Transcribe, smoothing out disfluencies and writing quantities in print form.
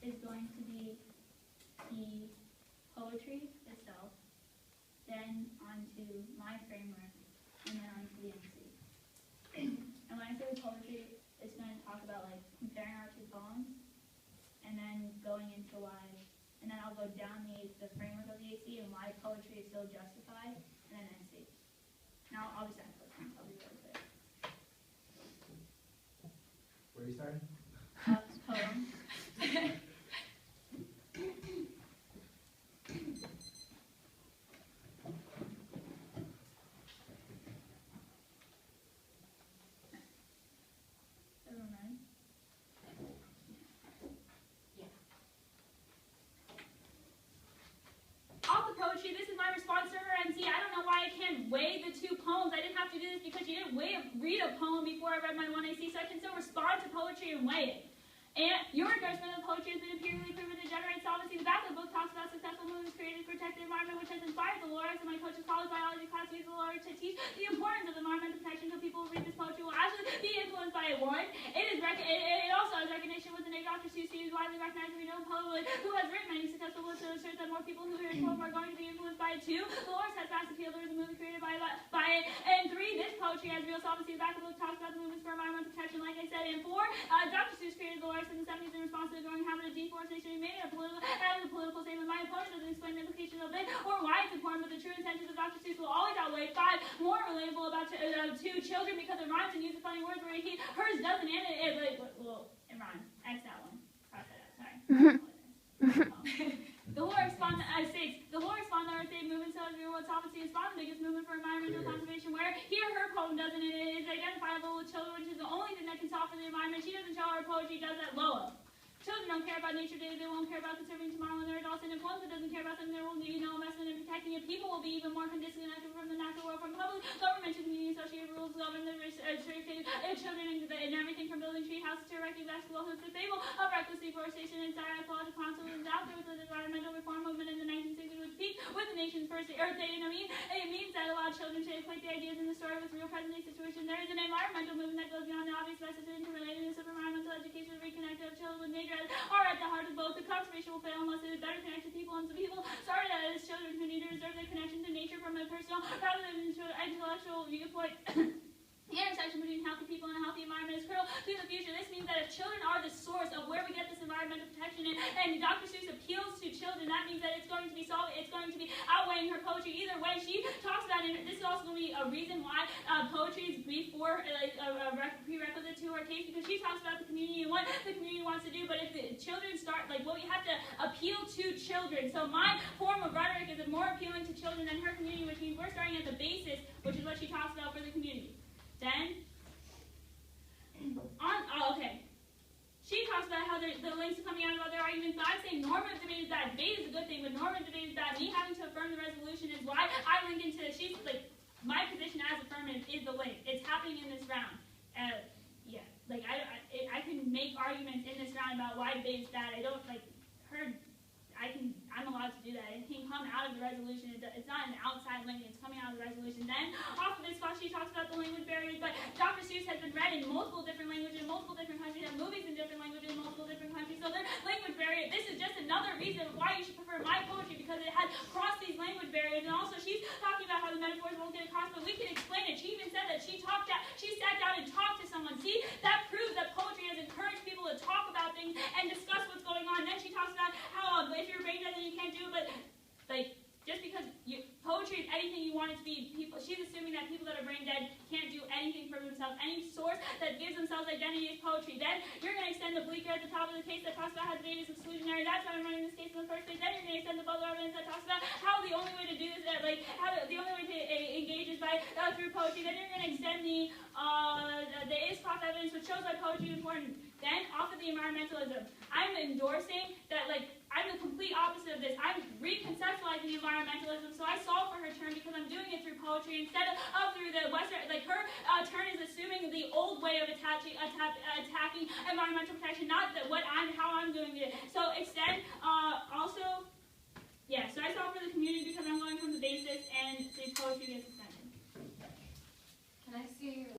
is going to be the poetry itself, then onto my framework, and then onto the MC. And when I say poetry, it's going to talk about like comparing our two poems, and then going into why, and then I'll go down the framework of the AC and why poetry is still justified, and then MC. Now I'll be starting first. I'll be really quick. Where are you starting? Poem. Poetry, this is my response to her MC. I don't know why I can't weigh the two poems. I didn't have to do this because she didn't read a poem before I read my 1AC, so I can still respond to poetry and weigh it. And your endorsement of poetry has been empirically proven to generate solvency. The back of the book talks about successful movements created to protect the environment, which has inspired the Loras and my coach's college biology class use the Loras to teach the importance of environmental protection, so people who read this poetry will actually be influenced by it. One, it also has recognition with the name Dr. Seuss, who is widely recognized as a known poet who has written many successful books to assert that more people who hear his poem are going to be influenced by it. Two, the Loras has vast appeal. There is a movie created by it. And three, this poetry has real solvency. The back of the book talks about the movements for environmental protection, like I said. And four, Dr. Seuss created the Loras in the 70s in response to the growing habit of deforestation. He made it a political statement. My opponent doesn't explain the implications of it or why it's important, but the true intentions of Dr. Seuss will always outweigh. Five, more relatable about two children because it rhymes and uses funny words where hers doesn't, and it rhymes. X that one. Cross that out. Sorry. The Loras states, the Loras spawned the Earth Day movement, so as real world solvency is spawned the biggest movement for environmental conservation, where here her poem doesn't, and it is identifiable with children, which is the only thing that can solve for the environment. She doesn't show her poetry does that Loa. Children don't care about nature today, they won't care about conserving tomorrow when they're adults, and if one doesn't care about something, there will be no investment in protecting it. People will be even more disconnected from the natural world, from public government to community associated rules, govern the children and everything from building tree houses to erecting basketball hoops. The fable of reckless deforestation and ecological council is out there with the environmental reform movement in the 1960s, which peaked with the nation's first Earth Day. And it means that allowed children to equate the ideas in the story with real present-day situations. There is an environmental movement that goes beyond the obvious message into relatedness of environmental education and reconnecting of children with nature are at the heart of both. The conservation will fail unless it is better connected to people, and so people started as children who need to reserve their connection to nature from a personal rather than an intellectual viewpoint. The intersection between healthy people and a healthy environment is critical to the future. This means that if children are the source of where we get this environmental protection in, and Dr. Seuss appeals to children, that means that it's going to be outweighing her poetry. Either way, she talks about it. This is also going to be a reason why poetry is before a prerequisite to her case, because she talks about the community and what the community wants to do. But if the children start, we have to appeal to children. So my form of rhetoric is more appealing to children than her community, which means we're starting at the basis, which is what she talks about for the community. Then, she talks about how the links are coming out of other arguments, but I'm saying normative debate is bad. Debate is a good thing, but normative debate is bad. Me having to affirm the resolution is why I link into, my position as affirmative is the link. It's happening in this round. I can make arguments in this round about why debate is bad. I'm allowed to do that. It can come out of the resolution. It's not an outside link. It's coming out of the resolution. Then, off of this class, she talks about the language barriers. But Dr. Seuss has been read in multiple different languages, in multiple different countries, and movies in different languages, in multiple different countries. So there's language barrier. This is just another reason why you should prefer my poetry, because it has crossed these language barriers. And also, she's talking about how the metaphors won't get across, but we can explain it. She even said that she sat down and talked to someone. See, that proves that poetry has encouraged people to talk about things and discuss what's going on. Then she talks about how if you're brain dead, then you can't do it. But just because poetry is anything you want it to be, she's assuming that people that are brain dead can't do anything for themselves. Any source that gives themselves identity is poetry. Then you're going to extend the bleaker at the top of the case that talks about how debate is exclusionary. That's why I'm running this case in the first place. Then you're going to extend the bubble evidence that talks about how the only way to do this, the only way to engage is through poetry. Then you're going to extend the ISCOF evidence, which shows why poetry is important. Then off of the environmentalism, I'm endorsing that I'm the complete opposite of this. I'm reconceptualizing environmentalism, so I solve for her turn because I'm doing it through poetry instead of through the Western. Her turn is assuming the old way of attacking environmental protection, not how I'm doing it. So extend also, yeah. So I solve for the community because I'm going from the basis, and the poetry gets extended. Can I see your